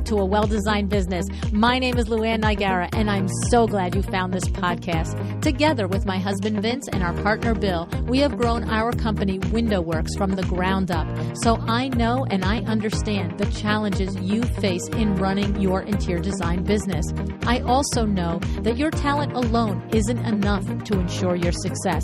to A Well-Designed Business. My name is Luann Nigara, and I'm so glad you found this podcast. Together with my husband Vince and our partner Bill, we have grown our company WindowWorks from the ground up. So I know and I understand the challenges you face in running your interior design business. I also know that your talent alone isn't enough to ensure your success.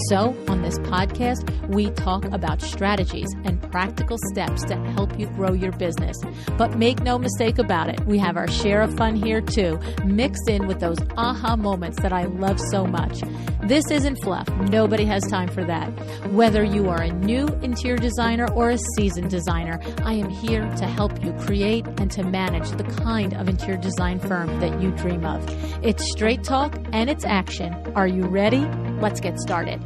So on this podcast, we talk about strategies and practical steps to help you grow your business. But make no mistake about it, we have our share of fun here too, mixed in with those aha moments that I love so much. This isn't fluff. Nobody has time for that. Whether you are a new interior designer or a seasoned designer, I am here to help you create and to manage the kind of interior design firm that you dream of. It's straight talk and it's action. Are you ready? Let's get started.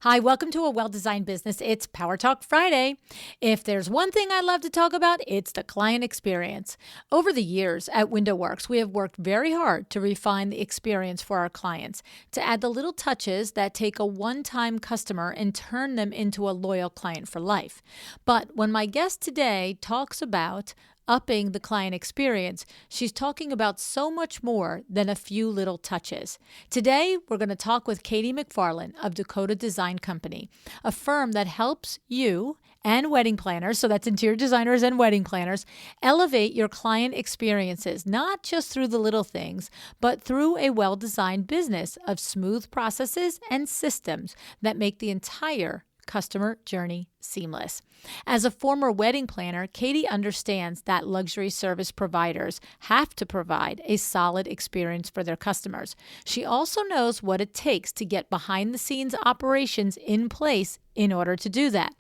Hi, welcome to A Well-Designed Business. It's Power Talk Friday. If there's one thing I love to talk about, it's the client experience. Over the years at WindowWorks, we have worked very hard to refine the experience for our clients, to add the little touches that take a one-time customer and turn them into a loyal client for life. But when my guest today talks about upping the client experience, she's talking about so much more than a few little touches. Today, we're going to talk with Katie McFarland of Dakota Design Company, a firm that helps you and wedding planners, so that's interior designers and wedding planners, elevate your client experiences, not just through the little things, but through a well-designed business of smooth processes and systems that make the entire customer journey seamless. As a former wedding planner, Katie understands that luxury service providers have to provide a solid experience for their customers. She also knows what it takes to get behind-the-scenes operations in place in order to do that.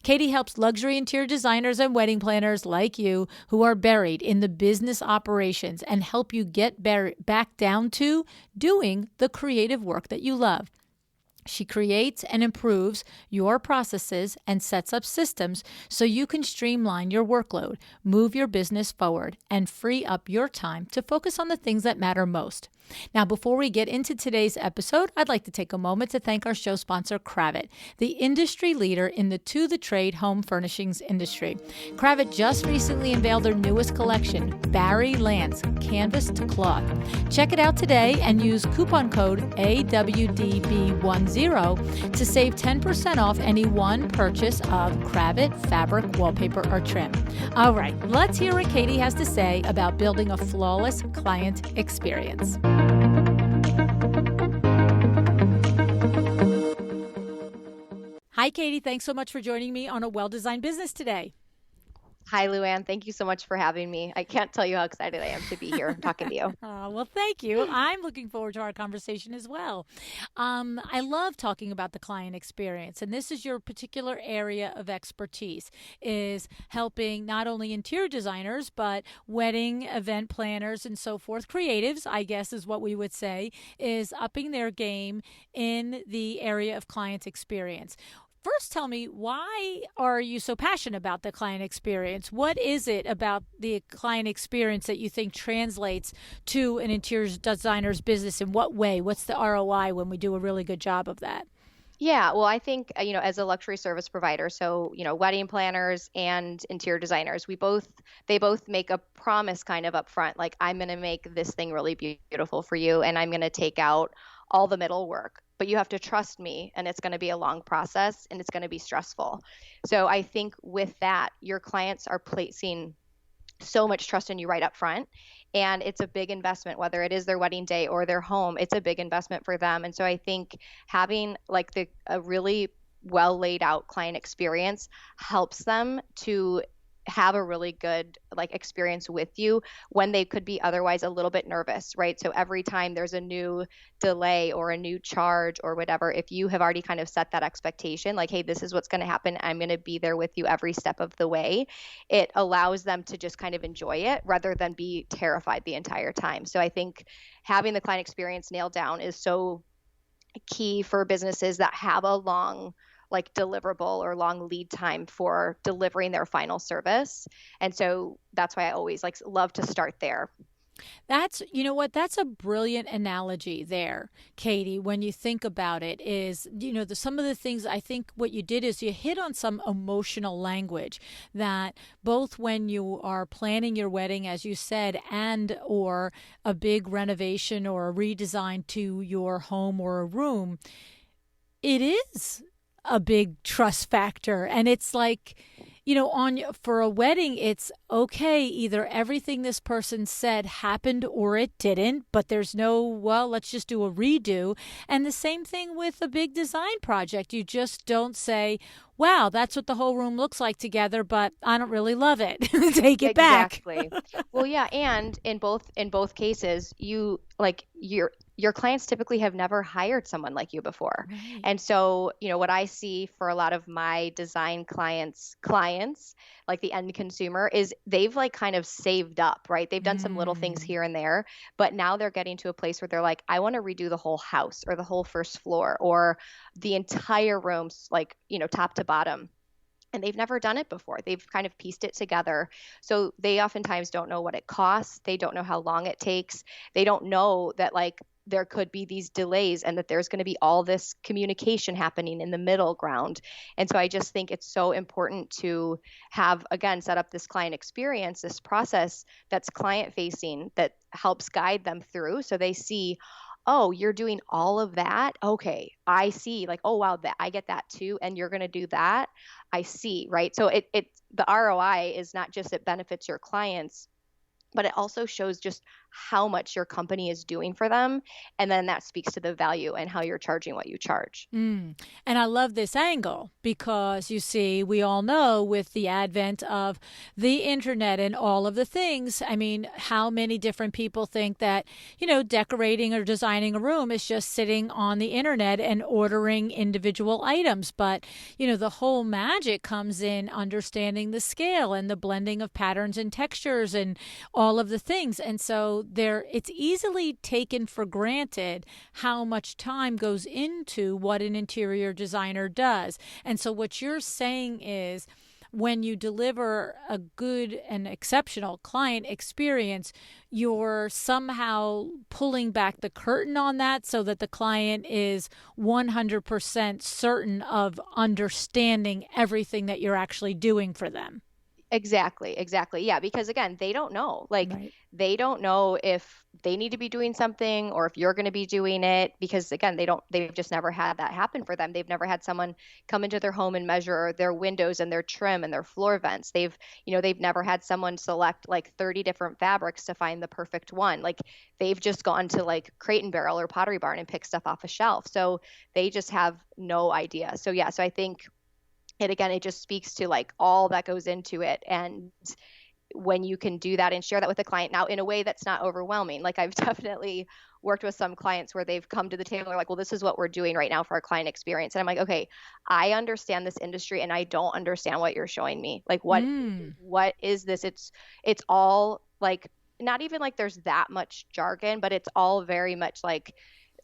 Katie helps luxury interior designers and wedding planners like you who are buried in the business operations and help you get back down to doing the creative work that you love. She creates and improves your processes and sets up systems so you can streamline your workload, move your business forward, and free up your time to focus on the things that matter most. Now, before we get into today's episode, I'd like to take a moment to thank our show sponsor, Kravet, the industry leader in the to-the-trade home furnishings industry. Kravet just recently unveiled their newest collection, Barry Lance, Canvas to Cloth. Check it out today and use coupon code AWDB10 to save 10% off any one purchase of Kravet fabric, wallpaper, or trim. All right, let's hear what Katie has to say about building a flawless client experience. Hi, Katie. Thanks so much for joining me on A Well-Designed Business today. Hi, Luann. Thank you so much for having me. I can't tell you how excited I am to be here talking to you. Well, thank you. I'm looking forward to our conversation as well. I love talking about the client experience, and this is your particular area of expertise, is helping not only interior designers, but wedding, event planners, and so forth. Creatives, I guess is what we would say, is upping their game in the area of client experience. First, tell me, why are you so passionate about the client experience? What is it about the client experience that you think translates to an interior designer's business? In what way? What's the ROI when we do a really good job of that? Yeah, well, I think, as a luxury service provider, so, wedding planners and interior designers, they both make a promise kind of upfront, like, I'm going to make this thing really beautiful for you, and I'm going to take out all the middle work. But you have to trust me, and it's going to be a long process, and it's going to be stressful. So I think with that, your clients are placing so much trust in you right up front, and it's a big investment, whether it is their wedding day or their home. It's a big investment for them. And so I think having a really well laid out client experience helps them to have a really good experience with you when they could be otherwise a little bit nervous, right? So every time there's a new delay or a new charge or whatever, if you have already kind of set that expectation, like, hey, this is what's going to happen, I'm going to be there with you every step of the way, it allows them to just kind of enjoy it rather than be terrified the entire time. So I think having the client experience nailed down is so key for businesses that have a long deliverable or long lead time for delivering their final service. And so that's why I always love to start there. That's, you know what, that's a brilliant analogy there, Katie, when you think about it is, some of the things I think what you did is you hit on some emotional language that both when you are planning your wedding, as you said, and or a big renovation or a redesign to your home or a room, it is a big trust factor. And it's like, on for a wedding, it's okay. Either everything this person said happened or it didn't, but there's no, well, let's just do a redo. And the same thing with a big design project. You just don't say, wow, that's what the whole room looks like together, but I don't really love it. Take it back. Exactly. Well, yeah, and in both cases, your clients typically have never hired someone like you before. Right. And so, what I see for a lot of my design clients, like the end consumer, is they've like kind of saved up, right? They've done some little things Mm. here and there, but now they're getting to a place where they're like, I want to redo the whole house or the whole first floor or the entire rooms, like, top to bottom, and they've never done it before. They've kind of pieced it together. So they oftentimes don't know what it costs. They don't know how long it takes. They don't know that like there could be these delays and that there's going to be all this communication happening in the middle ground. And so I just think it's so important to have, again, set up this client experience, this process that's client facing, that helps guide them through so they see, oh, you're doing all of that. Okay, I see. Like, oh wow, that I get that too, and you're going to do that. I see, right? So the ROI is not just it benefits your clients, but it also shows just how much your company is doing for them, and then that speaks to the value and how you're charging what you charge. Mm. And I love this angle because you see, we all know with the advent of the internet and all of the things, I mean, how many different people think that, decorating or designing a room is just sitting on the internet and ordering individual items. But, the whole magic comes in understanding the scale and the blending of patterns and textures and all of the things. And so it's easily taken for granted how much time goes into what an interior designer does. And so what you're saying is when you deliver a good and exceptional client experience, you're somehow pulling back the curtain on that so that the client is 100% certain of understanding everything that you're actually doing for them. Exactly, exactly. Yeah, because again, they don't know. Like Right. they don't know if they need to be doing something or if you're going to be doing it because again, they've just never had that happen for them. They've never had someone come into their home and measure their windows and their trim and their floor vents. They've never had someone select like 30 different fabrics to find the perfect one. Like they've just gone to like Crate and Barrel or Pottery Barn and picked stuff off a shelf. So they just have no idea. So yeah, so I think it just speaks to like all that goes into it. And when you can do that and share that with the client now in a way that's not overwhelming, like I've definitely worked with some clients where they've come to the table and they're like, well, this is what we're doing right now for our client experience. And I'm like, okay, I understand this industry and I don't understand what you're showing me. Like Mm. what is this? It's all like, not even like there's that much jargon, but it's all very much like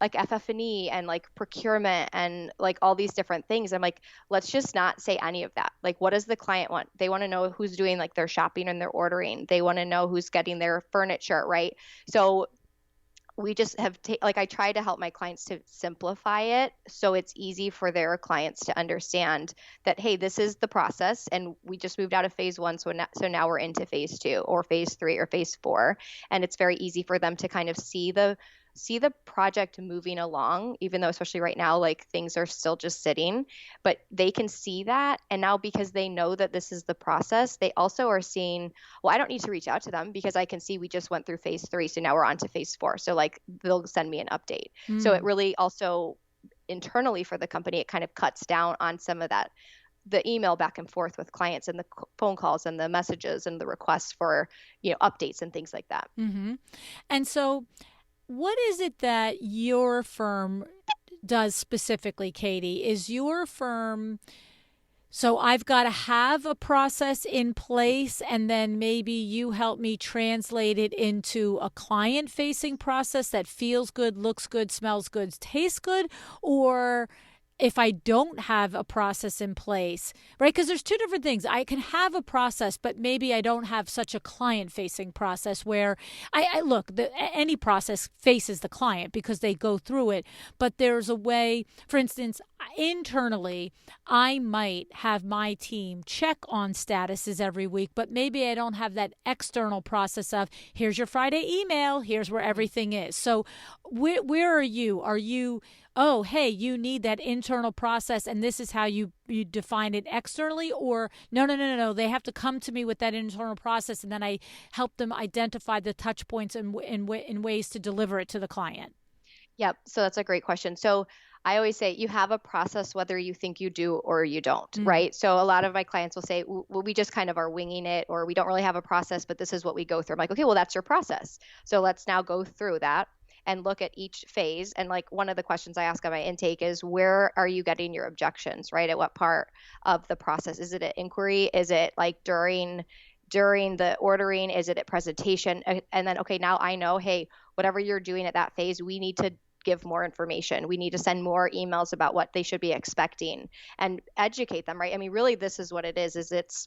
FF&E and like procurement and like all these different things. I'm like, let's just not say any of that. Like, what does the client want? They want to know who's doing like their shopping and their ordering. They want to know who's getting their furniture, right? So we just like I try to help my clients to simplify it so it's easy for their clients to understand that, hey, this is the process and we just moved out of phase one, so now we're into phase two or phase three or phase four, and it's very easy for them to kind of see the project moving along, even though especially right now like things are still just sitting, but they can see that. And now because they know that this is the process, they also are seeing, well, I don't need to reach out to them because I can see we just went through phase three, so now we're on to phase four, so like they'll send me an update. So it Mm. really also internally for the company, it kind of cuts down on some of that, the email back and forth with clients and the phone calls and the messages and the requests for updates and things like that. Mm-hmm. And so what is it that your firm does specifically, Katie? Is your firm, so I've got to have a process in place and then maybe you help me translate it into a client facing process that feels good, looks good, smells good, tastes good? Or if I don't have a process in place, right? Because there's two different things. I can have a process, but maybe I don't have such a client facing process where I look, any process faces the client because they go through it. But there's a way, for instance, internally, I might have my team check on statuses every week, but maybe I don't have that external process of here's your Friday email, here's where everything is. So where are you? Are you, oh, hey, you need that internal process and this is how you define it externally? Or no, they have to come to me with that internal process and then I help them identify the touch points and ways to deliver it to the client? Yep. So that's a great question. So I always say you have a process whether you think you do or you don't, Mm. right? So a lot of my clients will say, well, we just kind of are winging it, or we don't really have a process, but this is what we go through. I'm like, okay, well, that's your process. So let's now go through that and look at each phase. And like one of the questions I ask on my intake is, where are you getting your objections, right? At what part of the process? Is it an inquiry? Is it like during the ordering? Is it at presentation? And then, okay, now I know, hey, whatever you're doing at that phase, we need to give more information. We need to send more emails about what they should be expecting and educate them, right? I mean, really, this is what it is it's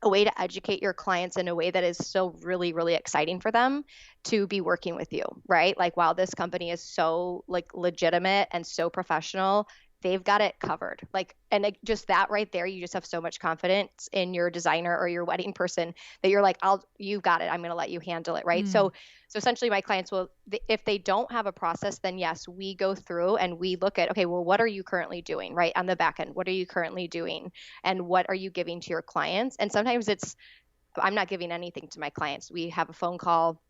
a way to educate your clients in a way that is still really, really exciting for them to be working with you, right? Like, wow, this company is so like legitimate and so professional. They've got it covered. Like, and just that right there, you just have so much confidence in your designer or your wedding person that you're like, you've got it. I'm going to let you handle it. Right. Mm. So essentially my clients will, if they don't have a process, then yes, we go through and we look at, okay, well, what are you currently doing, right? On the back end, what are you currently doing? And what are you giving to your clients? And sometimes I'm not giving anything to my clients. We have a phone call.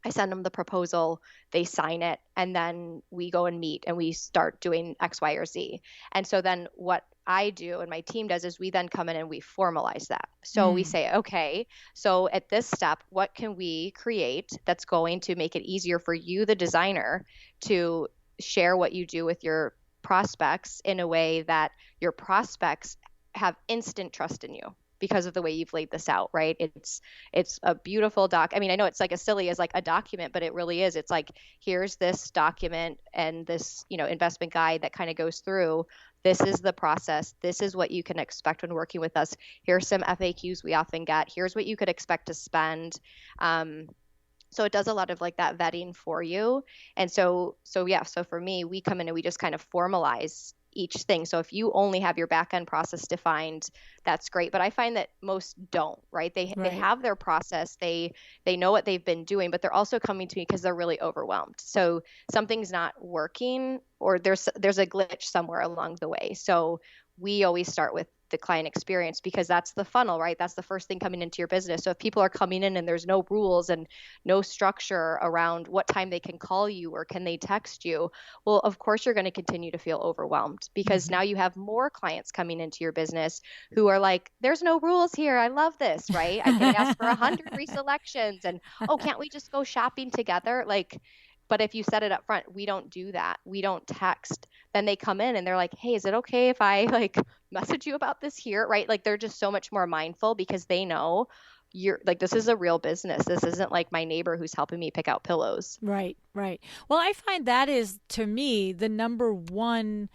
I send them the proposal, they sign it, and then we go and meet and we start doing X, Y, or Z. And so then what I do and my team does is we then come in and we formalize that. So we Mm. say, okay, so at this step, what can we create that's going to make it easier for you, the designer, to share what you do with your prospects in a way that your prospects have instant trust in you because of the way you've laid this out, right? It's a beautiful doc. I mean, I know it's like as silly as like a document, but it really is. It's like, here's this document and this, investment guide that kind of goes through. This is the process. This is what you can expect when working with us. Here's some FAQs we often get. Here's what you could expect to spend. So it does a lot of like that vetting for you. And so yeah, so for me, we come in and we just kind of formalize each thing. So if you only have your back end process defined, that's great. But I find that most don't, right? They Right. have their process, they know what they've been doing, but they're also coming to me because they're really overwhelmed. So something's not working, or there's a glitch somewhere along the way. So we always start with the client experience because that's the funnel, right? That's the first thing coming into your business. So if people are coming in and there's no rules and no structure around what time they can call you or can they text you, well, of course you're going to continue to feel overwhelmed because Mm-hmm. now you have more clients coming into your business who are like, there's no rules here. I love this, right? I can ask for 100 reselections and, oh, can't we just go shopping together? Like, but if you set it up front, we don't do that. We don't text. Then they come in and they're like, hey, is it okay if I like message you about this here? Right? Like they're just so much more mindful because they know you're like, this is a real business. This isn't like my neighbor who's helping me pick out pillows. Right, right. Well, I find that is, to me, the number one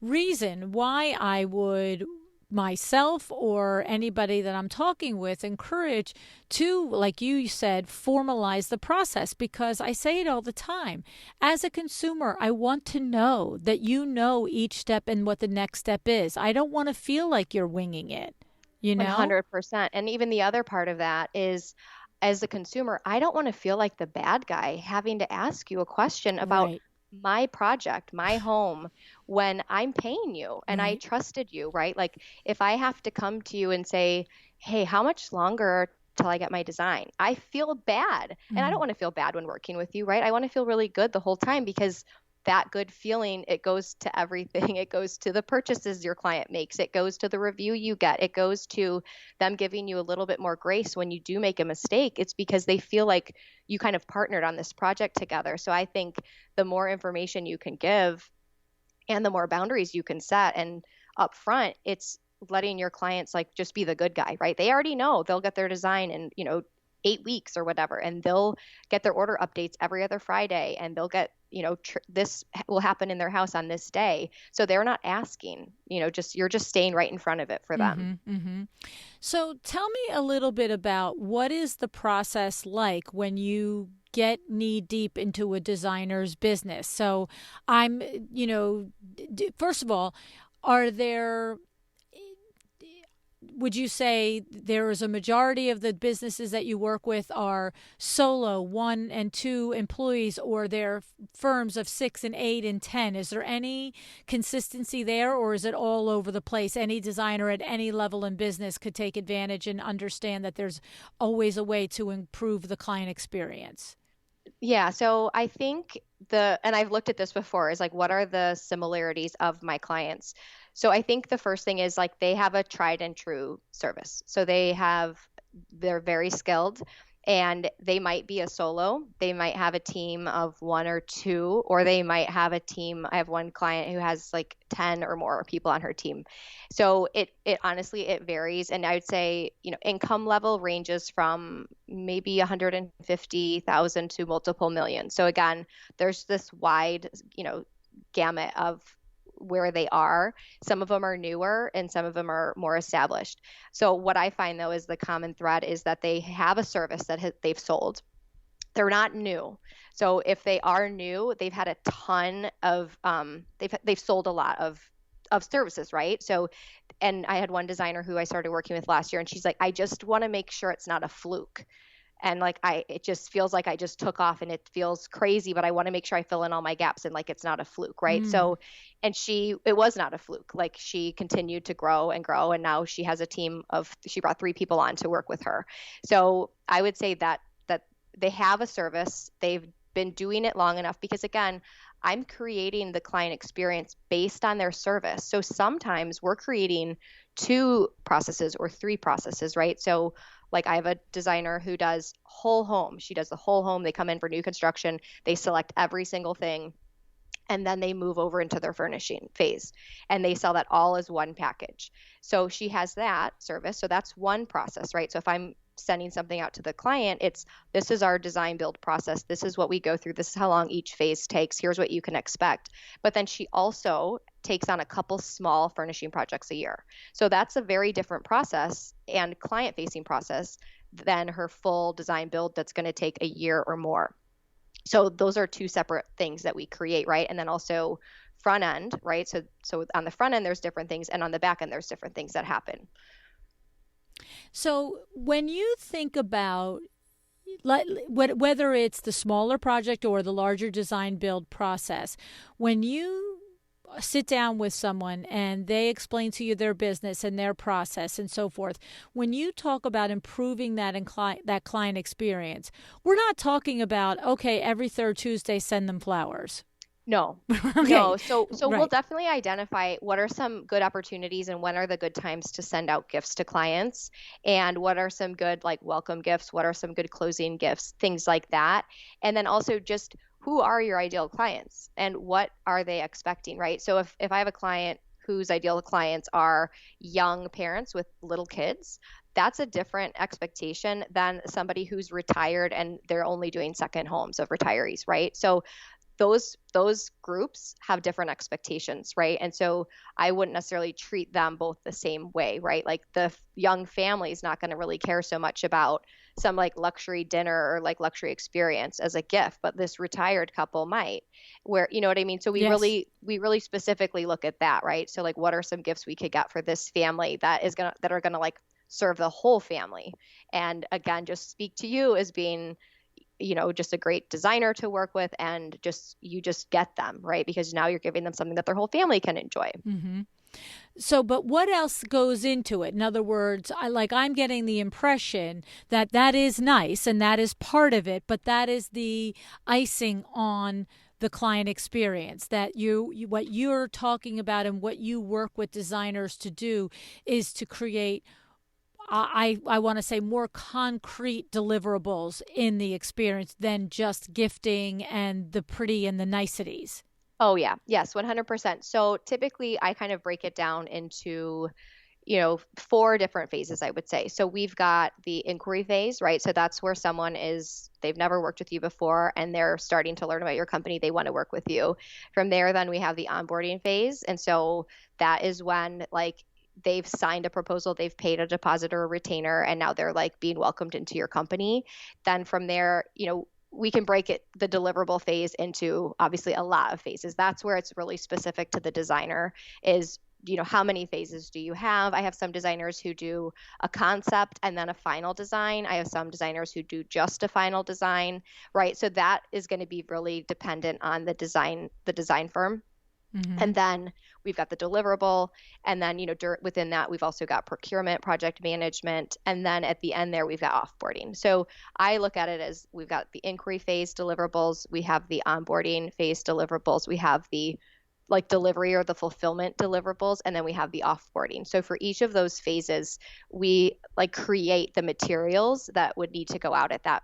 reason why I would myself or anybody that I'm talking with encourage to, like you said, formalize the process, because I say it all the time. As a consumer, I want to know that you know each step and what the next step is. I don't want to feel like you're winging it, you know? 100%. And even the other part of that is, as a consumer, I don't want to feel like the bad guy having to ask you a question about Right, my project, my home, when I'm paying you and I right. trusted you, right? Like if I have to come to you and say, hey, how much longer till I get my design? I feel bad. And I don't Mm. want to feel bad when working with you, right? I want to feel really good the whole time because that good feeling, it goes to everything. It goes to the purchases your client makes. It goes to the review you get. It goes to them giving you a little bit more grace when you do make a mistake. It's because they feel like you kind of partnered on this project together. So I think the more information you can give and the more boundaries you can set and up front, it's letting your clients like just be the good guy, right? They already know they'll get their design in, 8 weeks or whatever, and they'll get their order updates every other Friday, and they'll get this will happen in their house on this day. So they're not asking, just you're just staying right in front of it for them. So tell me a little bit about what is the process like when you get knee deep into a designer's business. So I'm, first of all, are there would you say there is a majority of the businesses that you work with are solo 1 and 2 employees, or they're firms of 6 and 8 and 10? Is there any consistency there, or is it all over the place? Any designer at any level in business could take advantage and understand that there's always a way to improve the client experience. Yeah, so I think and I've looked at this before, is like, what are the similarities of my clients? So I think the first thing is like they have a tried and true service. So they're very skilled, and they might be a solo. They might have a team of 1 or 2, or they might have a team. I have one client who has like 10 or more people on her team. So it honestly, it varies. And I would say, income level ranges from maybe 150,000 to multiple millions. So again, there's this wide, gamut of where they are. Some of them are newer and some of them are more established. So what I find though is the common thread is that they have a service that they've sold. They're not new. So if they are new, they've had a ton of they've sold a lot of services, right? So, and I had one designer who I started working with last year, and she's like, I just want to make sure it's not a fluke. And like it just feels like I just took off and it feels crazy, but I want to make sure I fill in all my gaps and like it's not a fluke, right? So, and it was not a fluke. Like she continued to grow and grow, and now she has a team she brought 3 people on to work with her. So I would say that they have a service, they've been doing it long enough, because again, I'm creating the client experience based on their service. So sometimes we're creating 2 processes or 3 processes, right? So like I have a designer who does whole home. She does the whole home. They come in for new construction. They select every single thing, and then they move over into their furnishing phase, and they sell that all as one package. So she has that service. So that's one process, right? So if I'm sending something out to the client, this is our design build process. This is what we go through. This is how long each phase takes. Here's what you can expect. But then she also takes on a couple small furnishing projects a year. So that's a very different process and client facing process than her full design build that's going to take a year or more. So those are 2 separate things that we create, right? And then also front end, right? So on the front end, there's different things, and on the back end, there's different things that happen. So when you think about whether it's the smaller project or the larger design build process, when you sit down with someone and they explain to you their business and their process and so forth, when you talk about improving that client experience, we're not talking about, okay, every 3rd Tuesday send them flowers. No, Okay. no. So Right. we'll definitely identify what are some good opportunities and when are the good times to send out gifts to clients, and what are some good like welcome gifts, what are some good closing gifts, things like that. And then also just who are your ideal clients and what are they expecting, right? So if I have a client whose ideal clients are young parents with little kids, that's a different expectation than somebody who's retired and they're only doing second homes of retirees, right? So those groups have different expectations, right? And so I wouldn't necessarily treat them both the same way, right? Like the young family is not going to really care so much about some like luxury dinner or like luxury experience as a gift, but this retired couple might, where, you know what I mean? So we Yes. really specifically look at that, right? So like, what are some gifts we could get for this family that are gonna like serve the whole family? And again, just speak to you as being, just a great designer to work with, and you just get them, right? Because now you're giving them something that their whole family can enjoy. Mm-hmm. So, but what else goes into it? In other words, I'm getting the impression that that is nice and that is part of it, but that is the icing on the client experience. That what you're talking about and what you work with designers to do is to create, I want to say, more concrete deliverables in the experience than just gifting and the pretty and the niceties. Oh yeah. Yes, 100%. So typically I kind of break it down into, 4 different phases, I would say. So we've got the inquiry phase, right? So that's where they've never worked with you before and they're starting to learn about your company. They want to work with you. From there, then we have the onboarding phase. And so that is when like they've signed a proposal, they've paid a deposit or a retainer, and now they're like being welcomed into your company. Then from there, we can break the deliverable phase into obviously a lot of phases. That's where it's really specific to the designer is, how many phases do you have? I have some designers who do a concept and then a final design. I have some designers who do just a final design, right? So that is going to be really dependent on the design firm. Mm-hmm. And then we've got the deliverable. And then, within that, we've also got procurement, project management. And then at the end there, we've got offboarding. So I look at it as we've got the inquiry phase deliverables. We have the onboarding phase deliverables. We have the like delivery or the fulfillment deliverables, and then we have the offboarding. So for each of those phases, we like create the materials that would need to go out at that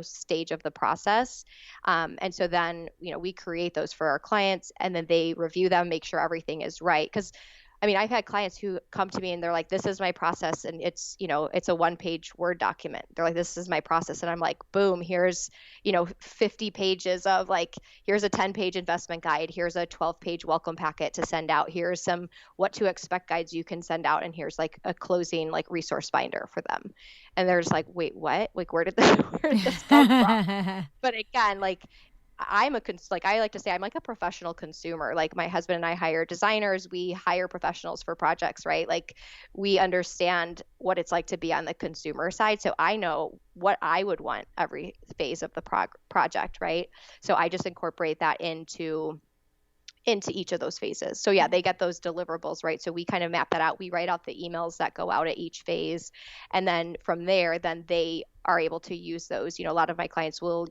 stage of the process. And so then, we create those for our clients and then they review them, make sure everything is right. Because I've had clients who come to me and they're like, this is my process. And it's, it's a 1-page Word document. They're like, this is my process. And I'm like, boom, here's, 50 pages of like, here's a 10-page investment guide. Here's a 12-page welcome packet to send out. Here's some what to expect guides you can send out. And here's like a closing like resource binder for them. And they're just like, wait, what? Like, where did this come from? But again, like, I like to say I'm like a professional consumer. Like my husband and I hire designers, we hire professionals for projects, right? Like we understand what it's like to be on the consumer side. So I know what I would want every phase of the project, right? So I just incorporate that into each of those phases. So yeah, they get those deliverables, right? So we kind of map that out. We write out the emails that go out at each phase. And then from there, then they are able to use those. A lot of my clients will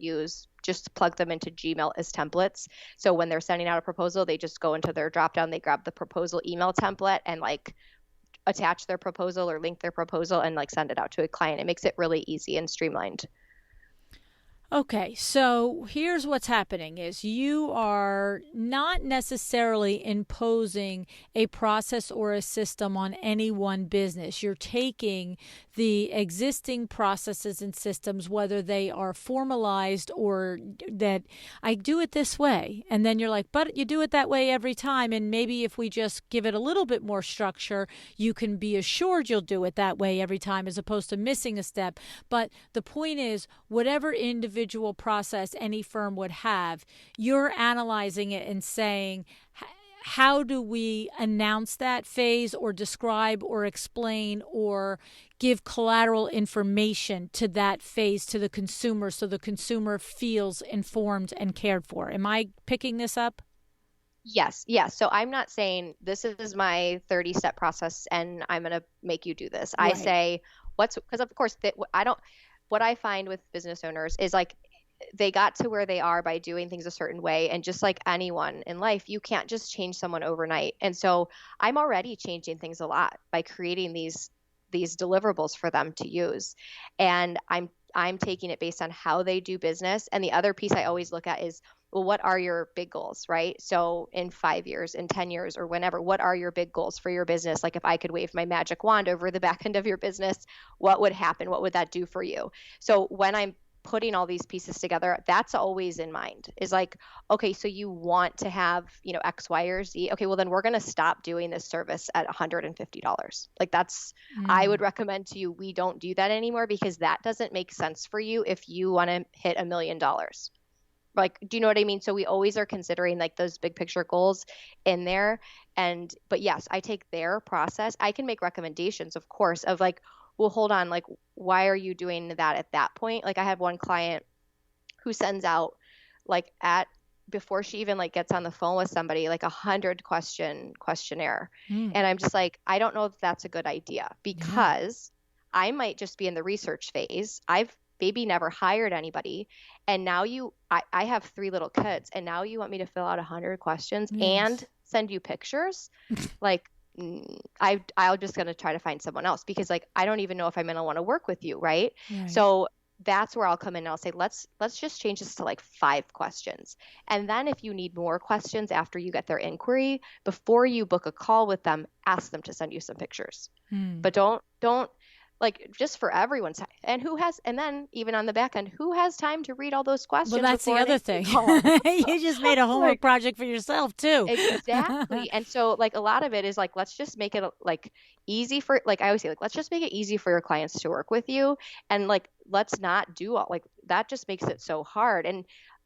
just plug them into Gmail as templates. So when they're sending out a proposal, they just go into their dropdown, they grab the proposal email template and like attach their proposal or link their proposal and like send it out to a client. It makes it really easy and streamlined. Okay, so here's what's happening is you are not necessarily imposing a process or a system on any one business. You're taking the existing processes and systems, whether they are formalized or that I do it this way. And then you're like, but you do it that way every time. And maybe if we just give it a little bit more structure, you can be assured you'll do it that way every time as opposed to missing a step. But the point is, whatever individual process any firm would have, you're analyzing it and saying, how do we announce that phase or describe or explain or give collateral information to that phase to the consumer so the consumer feels informed and cared for? Am I picking this up? Yes. So I'm not saying this is my 30-step process and I'm going to make you do this. Right. I say because of course what I find with business owners is like they got to where they are by doing things a certain way. And just like anyone in life, you can't just change someone overnight. And so I'm already changing things a lot by creating these deliverables for them to use. And I'm taking it based on how they do business. And the other piece I always look at is, well, what are your big goals, right? So in 5 years, in 10 years, or whenever, what are your big goals for your business? Like if I could wave my magic wand over the back end of your business, what would happen? What would that do for you? So when I'm putting all these pieces together, that's always in mind is like, okay, so you want to have, X, Y, or Z. Okay, well then we're going to stop doing this service at $150. Like I would recommend to you, we don't do that anymore because that doesn't make sense for you if you want to hit $1 million. Like, do you know what I mean? So we always are considering like those big picture goals in there. But yes, I take their process. I can make recommendations, of course, of like, well, hold on, like, why are you doing that at that point? Like I had one client who sends out like before she even like gets on the phone with somebody, like 100 questionnaire. And I'm just like, I don't know if that's a good idea because I might just be in the research phase. I've maybe never hired anybody. And now I have 3 little kids and now you want me to fill out 100 questions and send you pictures? Like, I'm just going to try to find someone else because like, I don't even know if I'm going to want to work with you. Right. So that's where I'll come in and I'll say, let's just change this to like 5 questions. And then if you need more questions after you get their inquiry, before you book a call with them, ask them to send you some pictures. Hmm. But don't like, just for everyone's time. And who has, and then even on the back end, who has time to read all those Well, questions that's the before an other inquiry thing. call? You just made a homework Like, project for yourself too. exactly. And so like a lot of it is like, let's just make it like easy for, like I always say, like, let's just make it easy for your clients to work with you. And like, let's not do all like that, just makes it so hard. And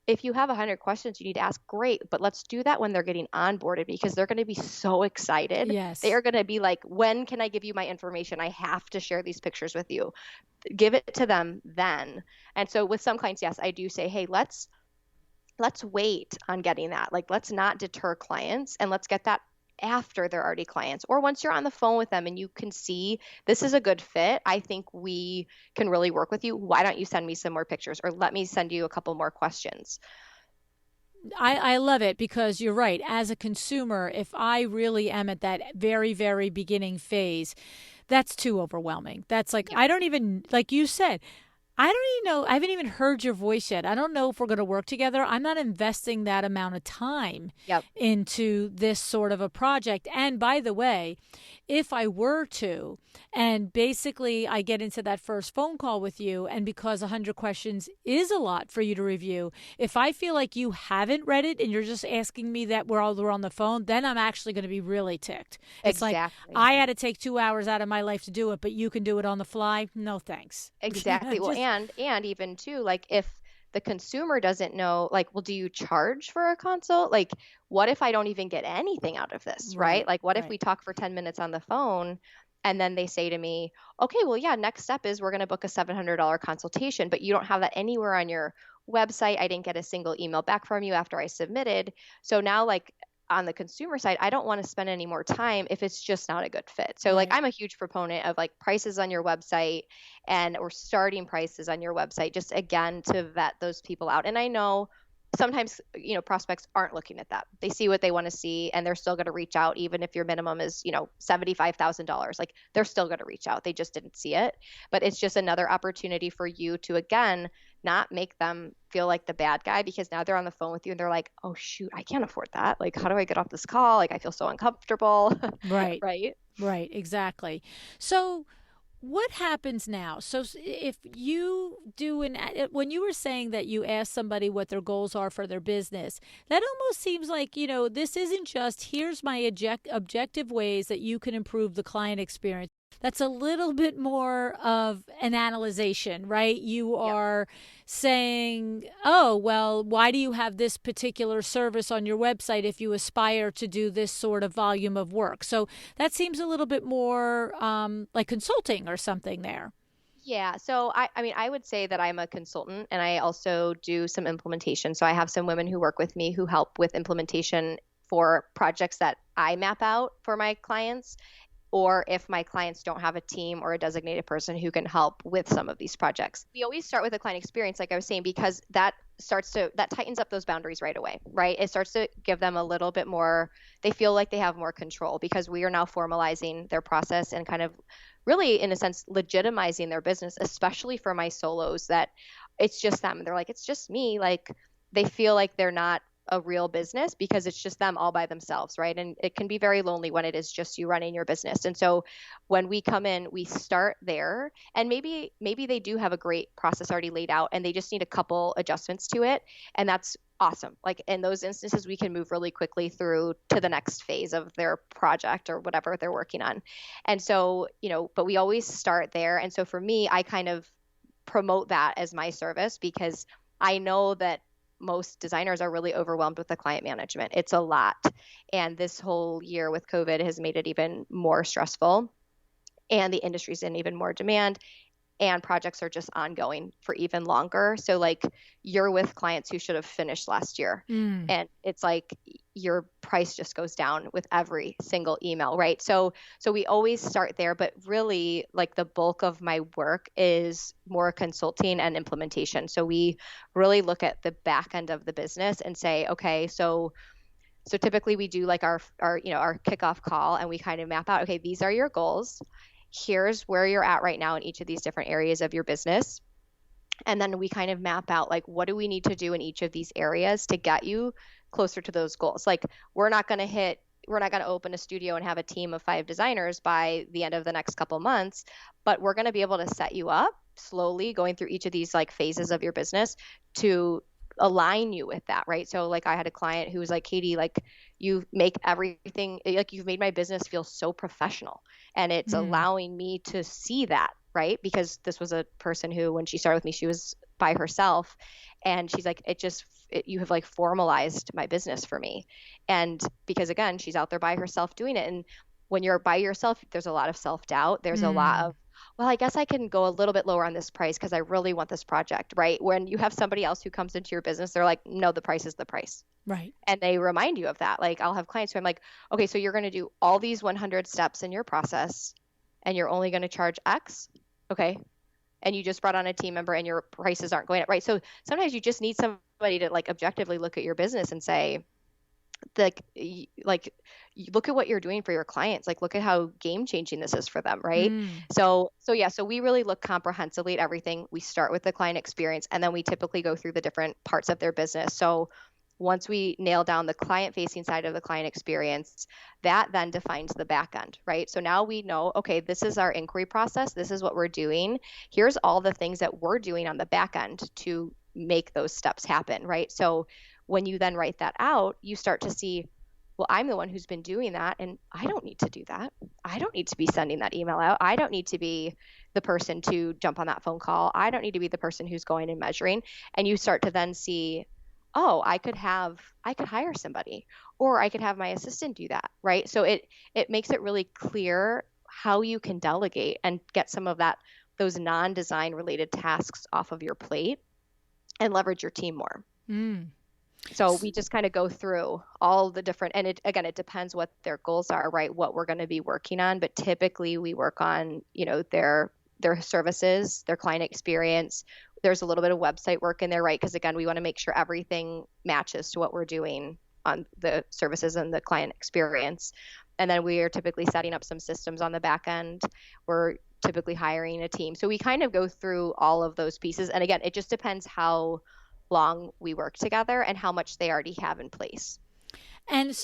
if you have 100 questions you need to ask, great, but let's do that when they're getting onboarded, because they're going to be so excited. They Yes. are going to be like, when can I give you my information? I have to share these pictures with you. Give it to them then. And so with some clients, yes, I do say, hey, let's wait on getting that. Like, let's not deter clients, and let's get that after they're already clients, or once you're on the phone with them and you can see this is a good fit. I think we can really work with you. Why don't you send me some more pictures, or let me send you a couple more questions? I love it because you're right. As a consumer, if I really am at that very, very beginning phase, that's too overwhelming. That's like, Yeah. I don't even, like you said, I don't even know. I haven't even heard your voice yet. I don't know if we're going to work together. I'm not investing that amount of time Yep. into this sort of a project. And by the way, if I were to, and basically I get into that first phone call with you, and because 100 questions is a lot for you to review, if I feel like you haven't read it and you're just asking me that while we're on the phone, then I'm actually going to be really ticked. It's like Exactly. I had to take 2 hours out of my life to do it, but you can do it on the fly. No thanks. Exactly. Well, Just and even too, like if the consumer doesn't know, like, well, do you charge for a consult? Like, what if I don't even get anything out of this, right? right, Like, what if right. we talk for 10 minutes on the phone and then they say to me, okay, well, yeah, next step is we're going to book a $700 consultation, but you don't have that anywhere on your website. I didn't get a single email back from you after I submitted. So now, like, on the consumer side, I don't want to spend any more time if it's just not a good fit. So like, Right. I'm a huge proponent of like prices on your website, and or starting prices on your website, just again to vet those people out. And I know sometimes, prospects aren't looking at that. They see what they want to see, and they're still going to reach out even if your minimum is, $75,000. Like, they're still going to reach out. They just didn't see it. But it's just another opportunity for you to, again, not make them feel like the bad guy, because now they're on the phone with you and they're like, oh shoot, I can't afford that. Like, how do I get off this call? Like, I feel so uncomfortable. Right. Right. Right. Exactly. So what happens now? So if you do when you were saying that you ask somebody what their goals are for their business, that almost seems like, this isn't just here's my objective ways that you can improve the client experience. That's a little bit more of an analyzation, right? You Yep. are saying, oh, well, why do you have this particular service on your website if you aspire to do this sort of volume of work? So that seems a little bit more like consulting or something there. Yeah, so I mean, I would say that I'm a consultant and I also do some implementation. So I have some women who work with me who help with implementation for projects that I map out for my clients, or if my clients don't have a team or a designated person who can help with some of these projects. We always start with a client experience, like I was saying, because that tightens up those boundaries right away, right? It starts to give them a little bit more, they feel like they have more control, because we are now formalizing their process and kind of really, in a sense, legitimizing their business, especially for my solos, that it's just them. They're like, it's just me. Like, they feel like they're not a real business because it's just them all by themselves, right? And it can be very lonely when it is just you running your business. And so when we come in, we start there, and maybe they do have a great process already laid out and they just need a couple adjustments to it, and that's awesome. Like, in those instances, we can move really quickly through to the next phase of their project or whatever they're working on. And so, but we always start there. And so for me, I kind of promote that as my service, because I know that most designers are really overwhelmed with the client management. It's a lot. And this whole year with COVID has made it even more stressful. And the industry's in even more demand. And projects are just ongoing for even longer. So, like, you're with clients who should have finished last year. Mm. And it's like your price just goes down with every single email, right? So we always start there, but really, like, the bulk of my work is more consulting and implementation. So we really look at the back end of the business and say, okay, so typically we do like our kickoff call, and we kind of map out, okay, these are your goals. Here's where you're at right now in each of these different areas of your business. And then we kind of map out like, what do we need to do in each of these areas to get you closer to those goals? Like, we're not going to open a studio and have a team of 5 designers by the end of the next couple months, but we're going to be able to set you up slowly going through each of these like phases of your business to align you with that, right? So like I had a client who was like, Katie, like you make everything, like you've made my business feel so professional, and it's Mm. allowing me to see that, right? Because this was a person who, when she started with me, she was by herself, and she's like, you have like formalized my business for me. And because again, she's out there by herself doing it. And when you're by yourself, there's a lot of self-doubt. There's a lot Mm. of, well, I guess I can go a little bit lower on this price because I really want this project, right? When you have somebody else who comes into your business, they're like, no, the price is the price. Right. And they remind you of that. Like I'll have clients who I'm like, okay, so you're going to do all these 100 steps in your process and you're only going to charge X. Okay. And you just brought on a team member and your prices aren't going up, right? So sometimes you just need somebody to like objectively look at your business and say, like look at what you're doing for your clients, like look at how game changing this is for them, right? Mm. So we really look comprehensively at everything. We start with the client experience, and then we typically go through the different parts of their business. So once we nail down the client facing side of the client experience, that then defines the back end, right? So now we know, okay, this is our inquiry process, this is what we're doing, here's all the things that we're doing on the back end to make those steps happen, right? So when you then write that out, you start to see, well, I'm the one who's been doing that, and I don't need to do that. I don't need to be sending that email out. I don't need to be the person to jump on that phone call. I don't need to be the person who's going and measuring. And you start to then see, oh, I could hire somebody, or I could have my assistant do that, right? So it makes it really clear how you can delegate and get some of those non-design related tasks off of your plate and leverage your team more. Mm. So we just kind of go through all the different, and it depends what their goals are, right? What we're going to be working on, but typically we work on, their services, their client experience. There's a little bit of website work in there, right? Because again, we want to make sure everything matches to what we're doing on the services and the client experience. And then we are typically setting up some systems on the back end. We're typically hiring a team. So we kind of go through all of those pieces. And again, it just depends how long we work together and how much they already have in place. And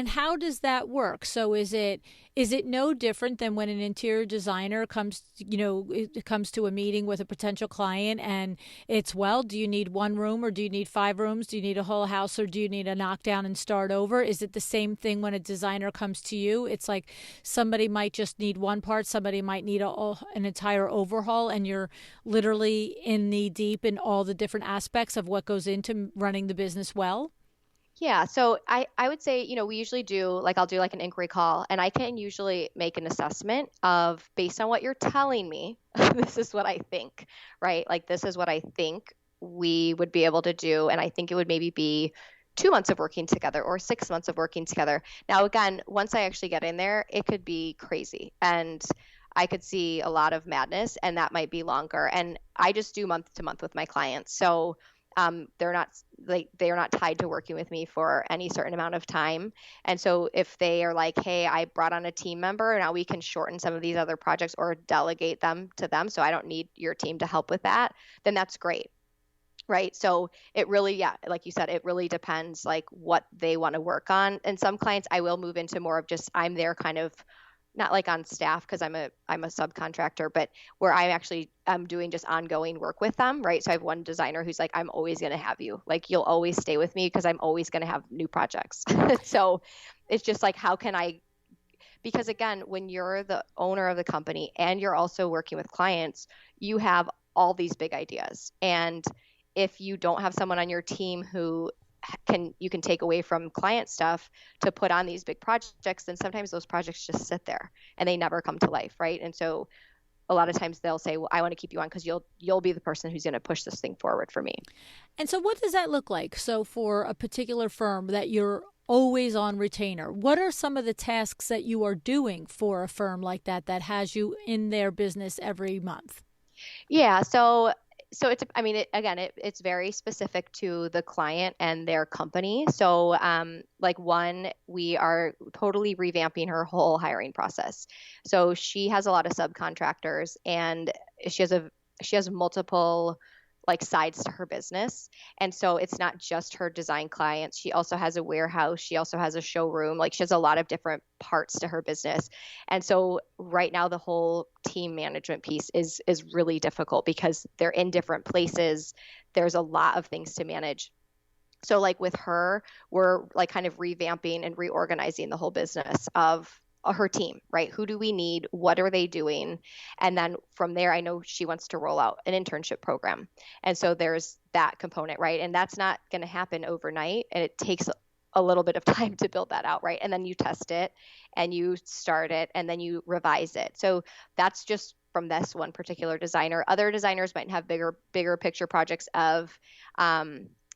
how does that work? So is it no different than when an interior designer comes to a meeting with a potential client and it's, well, do you need one room or do you need 5 rooms? Do you need a whole house or do you need a knockdown and start over? Is it the same thing when a designer comes to you? It's like somebody might just need one part, somebody might need an entire overhaul, and you're literally in knee deep in all the different aspects of what goes into running the business well. Yeah, so I would say, we usually I'll do like an inquiry call, and I can usually make an assessment of, based on what you're telling me, this is what I think, right? Like this is what I think we would be able to do, and I think it would maybe be 2 months of working together or 6 months of working together. Now, again, once I actually get in there, it could be crazy, and I could see a lot of madness, and that might be longer. And I just do month to month with my clients. So they are not tied to working with me for any certain amount of time. And so if they are like, hey, I brought on a team member, now we can shorten some of these other projects or delegate them to them, so I don't need your team to help with that, then that's great. Right. So it really, yeah, like you said, it really depends like what they want to work on. And some clients I will move into more of just, I'm there kind of not like on staff because I'm a subcontractor, but where I'm doing just ongoing work with them, right? So I have one designer who's like, I'm always going to have you, like you'll always stay with me because I'm always going to have new projects. So it's just like, how can I, because again, when you're the owner of the company and you're also working with clients, you have all these big ideas. And if you don't have someone on your team who you can take away from client stuff to put on these big projects, then sometimes those projects just sit there and they never come to life, right? And so a lot of times they'll say, well, I want to keep you on because you'll be the person who's going to push this thing forward for me. And so what does that look like? So for a particular firm that you're always on retainer, what are some of the tasks that you are doing for a firm like that has you in their business every month? Yeah, so it's very specific to the client and their company. So like one, we are totally revamping her whole hiring process. So she has a lot of subcontractors, and she has multiple like sides to her business. And so it's not just her design clients. She also has a warehouse. She also has a showroom. Like she has a lot of different parts to her business. And so right now the whole team management piece is really difficult because they're in different places. There's a lot of things to manage. So like with her, we're like kind of revamping and reorganizing the whole business of her team, right? Who do we need? What are they doing? And then from there, I know she wants to roll out an internship program. And so there's that component, right? And that's not going to happen overnight. And it takes a little bit of time to build that out, right? And then you test it and you start it and then you revise it. So that's just from this one particular designer. Other designers might have bigger picture projects of,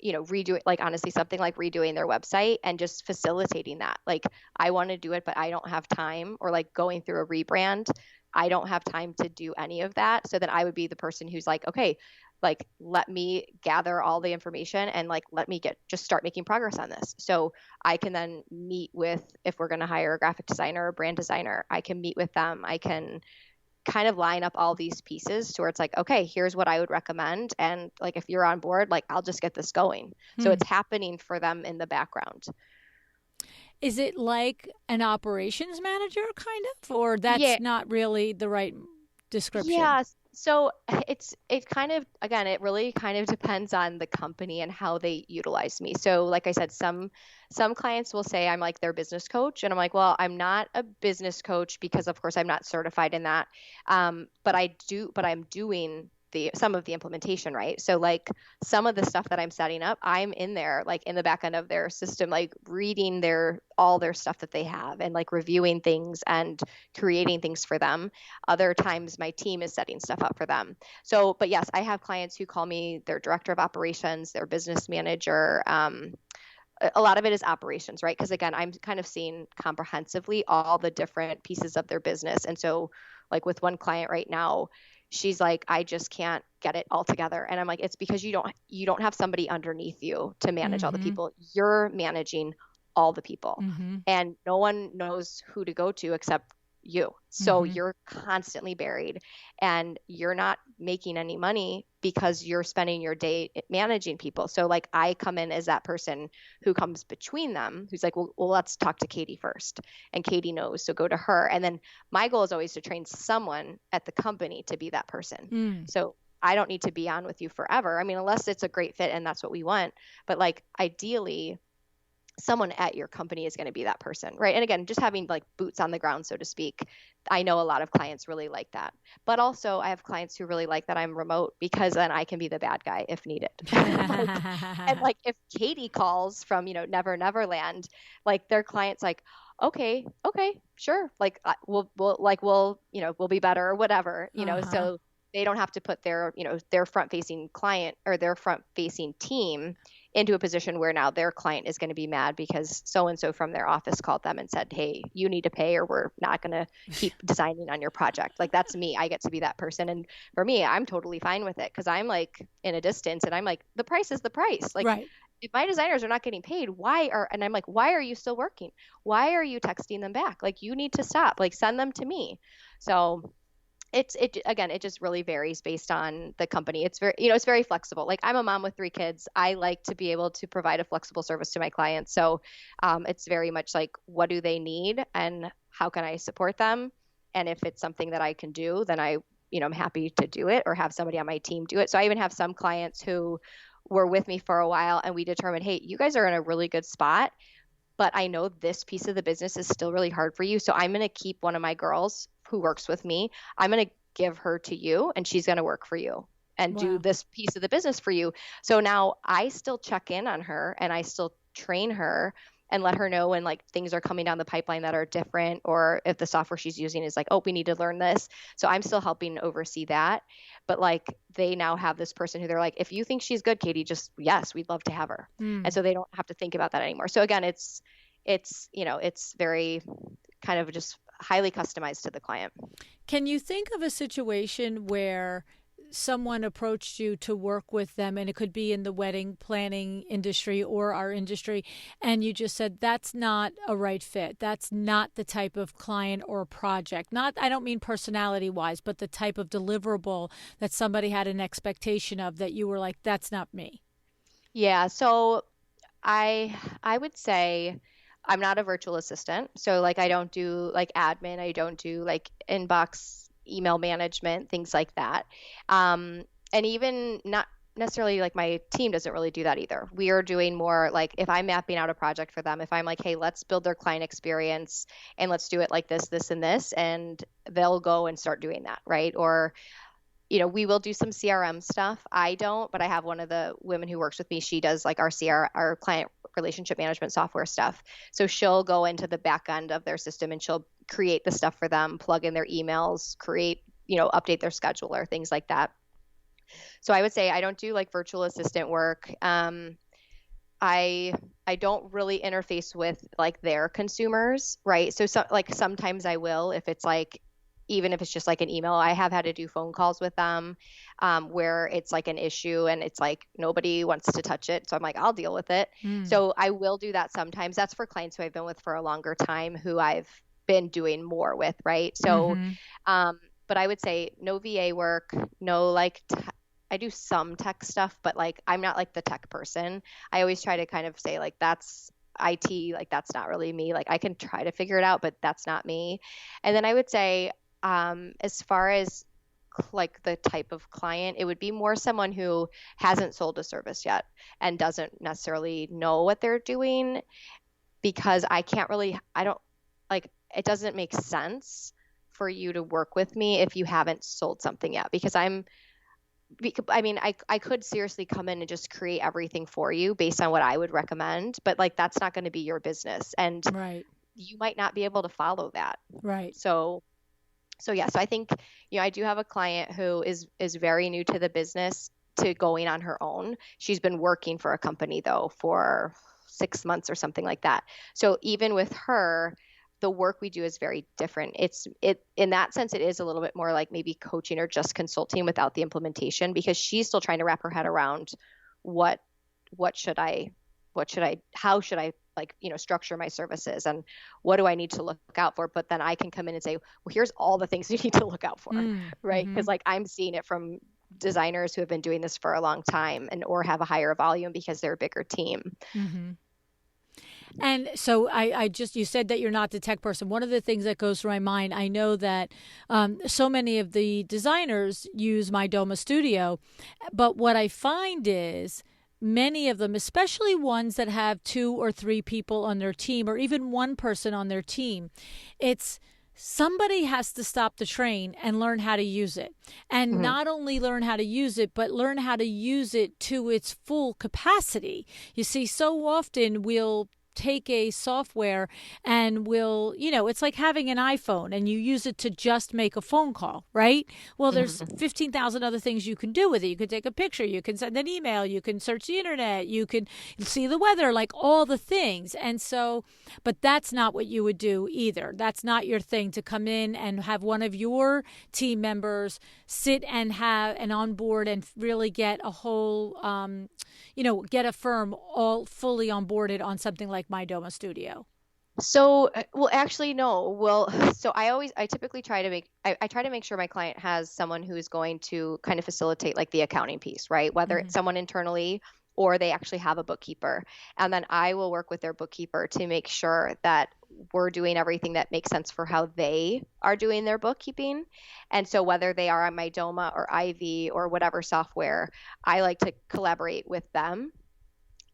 redoing, like honestly, something like redoing their website and just facilitating that. Like, I want to do it, but I don't have time, or like going through a rebrand. I don't have time to do any of that. So then I would be the person who's like, okay, like, let me gather all the information and like, let me just start making progress on this. So I can then meet with, if we're going to hire a graphic designer or brand designer, I can meet with them. I can kind of line up all these pieces to where it's like, okay, here's what I would recommend. And like, if you're on board, like, I'll just get this going. So it's happening for them in the background. Is it like an operations manager kind of, or that's not really the right description? Yeah. So it kind of, again, it really kind of depends on the company and how they utilize me. So like I said, some clients will say I'm like their business coach, and I'm like, well, I'm not a business coach because of course I'm not certified in that. But I'm doing some of the implementation, right? So like some of the stuff that I'm setting up, I'm in there, like in the back end of their system, like reading all their stuff that they have and like reviewing things and creating things for them. Other times my team is setting stuff up for them. So, but yes, I have clients who call me their director of operations, their business manager. A lot of it is operations, right? Because again, I'm kind of seeing comprehensively all the different pieces of their business. And so like with one client right now, she's like, I just can't get it all together. And I'm like, it's because you don't have somebody underneath you to manage all the people. You're managing all the people, and no one knows who to go to except you. So you're constantly buried, and you're not making any money because you're spending your day managing people. So like, I come in as that person who comes between them, who's like, well, let's talk to Katie first. And Katie knows, so go to her. And then my goal is always to train someone at the company to be that person. So I don't need to be on with you forever. I mean, unless it's a great fit and that's what we want. But like, ideally, someone at your company is going to be that person, right? And again, just having like boots on the ground, so to speak. I know a lot of clients really like that. But also I have clients who really like that I'm remote, because then I can be the bad guy if needed. And like if Katie calls from, Never Neverland, like their client's like, okay, sure. Like we'll be better or whatever, so they don't have to put their front facing client or their front facing team into a position where now their client is going to be mad because so-and-so from their office called them and said, hey, you need to pay or we're not going to keep designing on your project. Like, that's me. I get to be that person. And for me, I'm totally fine with it because I'm like in a distance and I'm like, the price is the price. Like, right. If my designers are not getting paid, and I'm like, why are you still working? Why are you texting them back? Like, you need to stop, like send them to me. So it just really varies based on the company. It's very flexible. Like, I'm a mom with 3 kids. I like to be able to provide a flexible service to my clients. So it's very much like, what do they need and how can I support them? And if it's something that I can do, then I'm happy to do it or have somebody on my team do it. So I even have some clients who were with me for a while and we determined, hey, you guys are in a really good spot, but I know this piece of the business is still really hard for you. So I'm going to keep one of my girls who works with me. I'm going to give her to you and she's going to work for you and do this piece of the business for you. So now I still check in on her and I still train her and let her know when like things are coming down the pipeline that are different, or if the software she's using is like, oh, we need to learn this. So I'm still helping oversee that. But like, they now have this person who they're like, if you think she's good, Katie, yes, we'd love to have her. And so they don't have to think about that anymore. So again, it's very kind of just highly customized to the client. Can you think of a situation where someone approached you to work with them, and it could be in the wedding planning industry or our industry, and you just said, that's not a right fit. That's not the type of client or project. Not, I don't mean personality wise, but the type of deliverable that somebody had an expectation of, that you were like, that's not me. Yeah. So I would say I'm not a virtual assistant. So like I don't do like admin, I don't do like inbox email management, things like that. And even not necessarily like my team doesn't really do that either. We are doing more like if I'm mapping out a project for them, if I'm like, hey, let's build their client experience and let's do it like this, and this, and they'll go and start doing that, right? Or we will do some CRM stuff. I don't, but I have one of the women who works with me. She does like our client relationship management software stuff. So she'll go into the back end of their system and she'll create the stuff for them, plug in their emails, create, update their scheduler, things like that. So I would say I don't do like virtual assistant work. I don't really interface with like their consumers, right? So like sometimes I will if it's like even if it's just like an email. I have had to do phone calls with them where it's like an issue and it's like nobody wants to touch it. So I'm like, I'll deal with it. So I will do that sometimes. That's for clients who I've been with for a longer time, who I've been doing more with, right? So, but I would say no VA work, no like, I do some tech stuff, but like I'm not like the tech person. I always try to kind of say like that's IT, like that's not really me. Like I can try to figure it out, but that's not me. And then I would say as far as like the type of client, it would be more someone who hasn't sold a service yet and doesn't necessarily know what they're doing, because I don't like, it doesn't make sense for you to work with me if you haven't sold something yet, because I could seriously come in and just create everything for you based on what I would recommend, but like that's not going to be your business, and Right. you might not be able to follow that. Right. So yeah, so I think, I do have a client who is very new to the business, to going on her own. She's been working for a company though for 6 months or something like that. So even with her, the work we do is very different. It in that sense, it is a little bit more like maybe coaching or just consulting without the implementation, because she's still trying to wrap her head around what how should I like, structure my services, and what do I need to look out for? But then I can come in and say, well, here's all the things you need to look out for, right? Because like I'm seeing it from designers who have been doing this for a long time or have a higher volume because they're a bigger team. And so you said that you're not the tech person. One of the things that goes through my mind, I know that so many of the designers use My Doma Studio, but what I find is many of them, especially ones that have 2 or 3 people on their team, or even one person on their team, it's somebody has to stop the train and learn how to use it. And not only learn how to use it, but learn how to use it to its full capacity. You see, so often we'll take a software and it's like having an iPhone and you use it to just make a phone call, right? Well, there's 15,000 other things you can do with it. You can take a picture, you can send an email, you can search the internet, you can see the weather, like all the things. And so, but that's not what you would do either. That's not your thing, to come in and have one of your team members sit and have an onboard and really get a whole, get a firm all fully onboarded on something like My Doma Studio. So, well, actually, no. Well, so I typically try to make sure my client has someone who is going to kind of facilitate like the accounting piece, right? Whether it's someone internally or they actually have a bookkeeper. And then I will work with their bookkeeper to make sure that we're doing everything that makes sense for how they are doing their bookkeeping. And so whether they are on My Doma or Ivy or whatever software, I like to collaborate with them.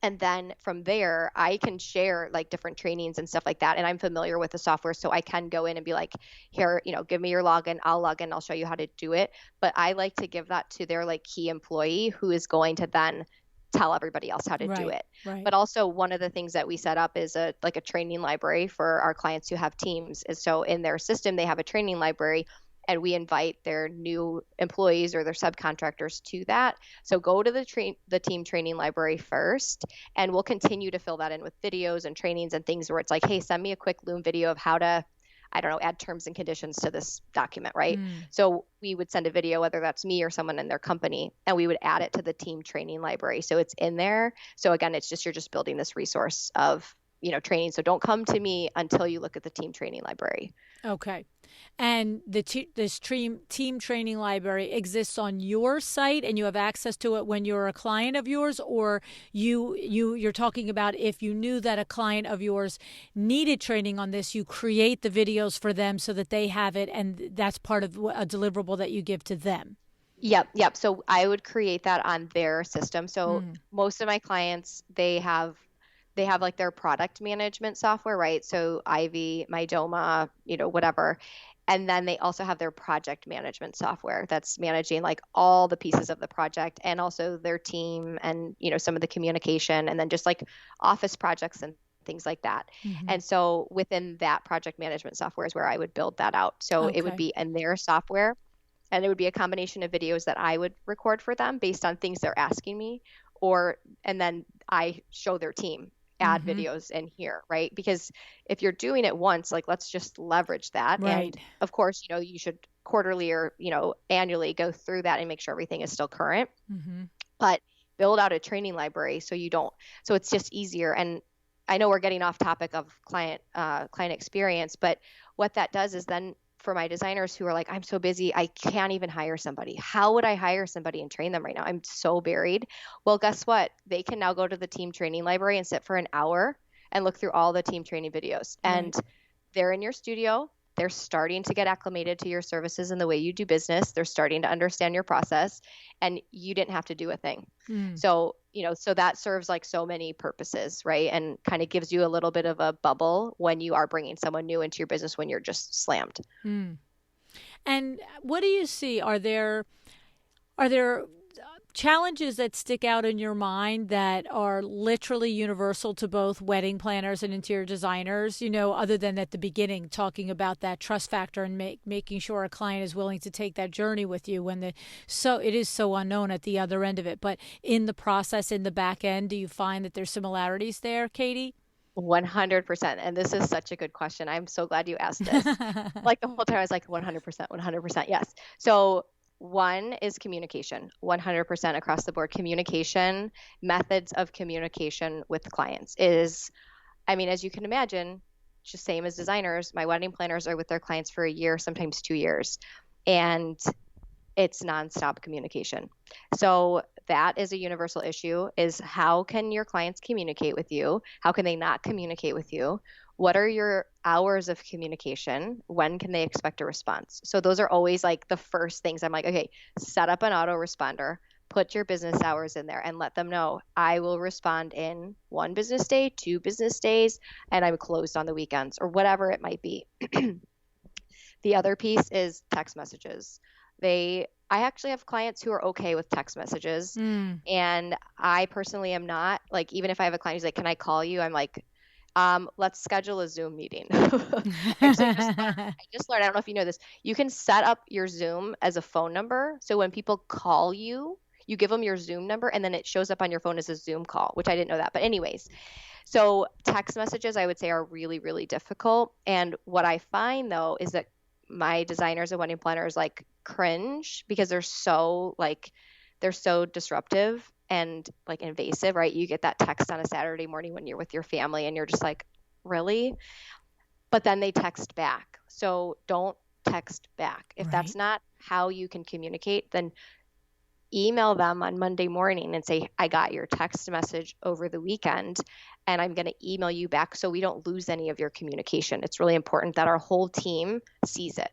And then from there, I can share like different trainings and stuff like that. And I'm familiar with the software, so I can go in and be like, here, give me your login. I'll log in. I'll show you how to do it. But I like to give that to their like key employee who is going to then tell everybody else how to do it. Right. But also one of the things that we set up is a training library for our clients who have teams. And so in their system, they have a training library, and we invite their new employees or their subcontractors to that. So go to the team training library first, and we'll continue to fill that in with videos and trainings and things where it's like, hey, send me a quick Loom video of how to, I don't know, add terms and conditions to this document, right? Mm. So we would send a video, whether that's me or someone in their company, and we would add it to the team training library. So it's in there. So again, you're just building this resource of, training. So don't come to me until you look at the team training library. Okay. And this team training library exists on your site, and you have access to it when you're a client of yours, or you're talking about if you knew that a client of yours needed training on this, you create the videos for them so that they have it, and that's part of a deliverable that you give to them. Yep. So I would create that on their system. So most of my clients, they have like their product management software, right? So Ivy, Mydoma, whatever. And then they also have their project management software that's managing like all the pieces of the project, and also their team, and, some of the communication, and then just like office projects and things like that. Mm-hmm. And so within that project management software is where I would build that out. So it would be in their software, and it would be a combination of videos that I would record for them based on things they're asking me, and then I show their team add videos in here, right? Because if you're doing it once, like, let's just leverage that. Right. And of course, you should quarterly or, annually go through that and make sure everything is still current. But build out a training library so it's just easier. And I know we're getting off topic of client experience, but what that does is then for my designers who are like, I'm so busy, I can't even hire somebody. How would I hire somebody and train them right now? I'm so buried. Well, guess what? They can now go to the team training library and sit for an hour and look through all the team training videos. Right. And they're in your studio. They're starting to get acclimated to your services and the way you do business. They're starting to understand your process, and you didn't have to do a thing. So, so that serves like so many purposes, right? And kind of gives you a little bit of a bubble when you are bringing someone new into your business when you're just slammed. And what do you see? Are there challenges that stick out in your mind that are literally universal to both wedding planners and interior designers, other than at the beginning talking about that trust factor and making sure a client is willing to take that journey with you when it is so unknown at the other end of it. But in the process, in the back end, do you find that there's similarities there, Katie? 100%. And this is such a good question. I'm so glad you asked this. Like the whole time I was like 100%, 100%. Yes. So one is communication, 100% across the board. Communication, methods of communication with clients is, as you can imagine, just same as designers, my wedding planners are with their clients for a year, sometimes 2 years, and it's nonstop communication. So that is a universal issue, is how can your clients communicate with you? How can they not communicate with you? What are your hours of communication? When can they expect a response? So those are always like the first things I'm like, okay, set up an autoresponder, put your business hours in there and let them know I will respond in 1 business day, 2 business days, and I'm closed on the weekends or whatever it might be. The other piece is text messages. I actually have clients who are okay with text messages. And I personally am not. Like, even if I have a client who's like, can I call you? I'm like, let's schedule a Zoom meeting. Actually, I just learned, I don't know if you know this, you can set up your Zoom as a phone number. So when people call you, you give them your Zoom number and then it shows up on your phone as a Zoom call, which I didn't know that. But anyways, so text messages, I would say, are really, really difficult. And what I find though, is that my designers and wedding planners like cringe because they're so disruptive and like invasive, right? You get that text on a Saturday morning when you're with your family and you're just like, really? But then they text back. So don't text back. If that's not how you can communicate, then email them on Monday morning and say, I got your text message over the weekend and I'm going to email you back so we don't lose any of your communication. It's really important that our whole team sees it,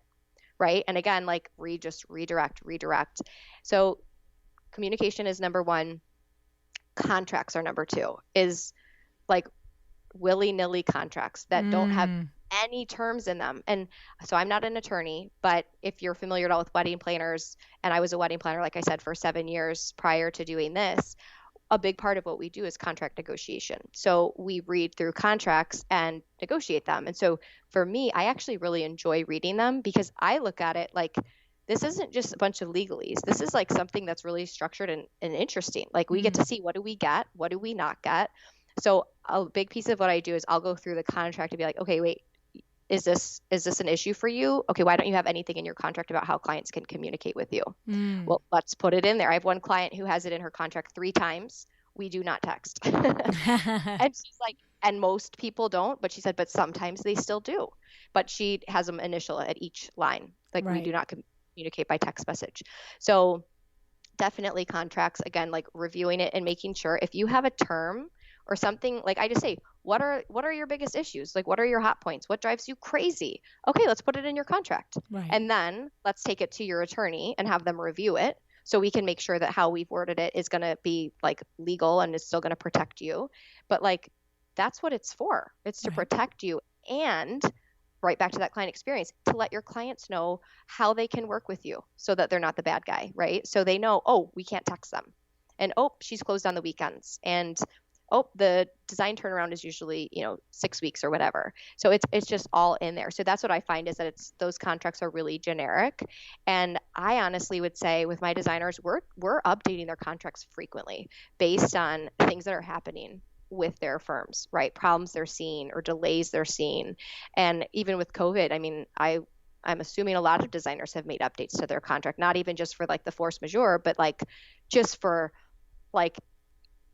right? And again, like just redirect. So communication is number 1. Contracts are number 2, is like willy-nilly contracts that don't have any terms in them. And so I'm not an attorney, but if you're familiar at all with wedding planners, and I was a wedding planner, like I said, for 7 years prior to doing this, a big part of what we do is contract negotiation. So we read through contracts and negotiate them. And so for me, I actually really enjoy reading them because I look at it like, this isn't just a bunch of legalese. This is like something that's really structured and interesting. Like we get to see, what do we get? What do we not get? So a big piece of what I do is I'll go through the contract and be like, okay, wait, is this an issue for you? Okay, why don't you have anything in your contract about how clients can communicate with you? Well, let's put it in there. I have one client who has it in her contract 3 times. We do not text. And she's like, and most people don't, but she said, but sometimes they still do. But she has them initial at each line. Like we do not communicate by text message. So definitely contracts, again, like reviewing it and making sure if you have a term or something, like I just say, what are your biggest issues? Like, what are your hot points? What drives you crazy? Okay, let's put it in your contract. And then let's take it to your attorney and have them review it so we can make sure that how we've worded it is going to be like legal and is still going to protect you. But like, that's what it's for. It's to protect you, and right back to that client experience, to let your clients know how they can work with you so that they're not the bad guy, right? So they know, oh, we can't text them. And oh, she's closed on the weekends. And oh, the design turnaround is usually, 6 weeks or whatever. So it's just all in there. So that's what I find is that those contracts are really generic. And I honestly would say with my designers, we're updating their contracts frequently based on things that are happening with their firms, right? Problems they're seeing or delays they're seeing. And even with COVID, I mean, I'm assuming a lot of designers have made updates to their contract, not even just for like the force majeure, but like just for like,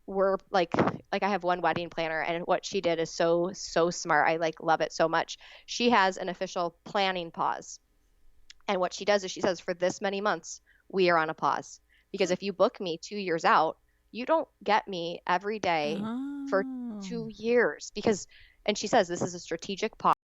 we're like I have one wedding planner, and what she did is so smart. I like love it so much. She has an official planning pause. And what she does is she says, for this many months, we are on a pause. Because if you book me 2 years out, you don't get me every day for 2 years. And she says this is a strategic pause.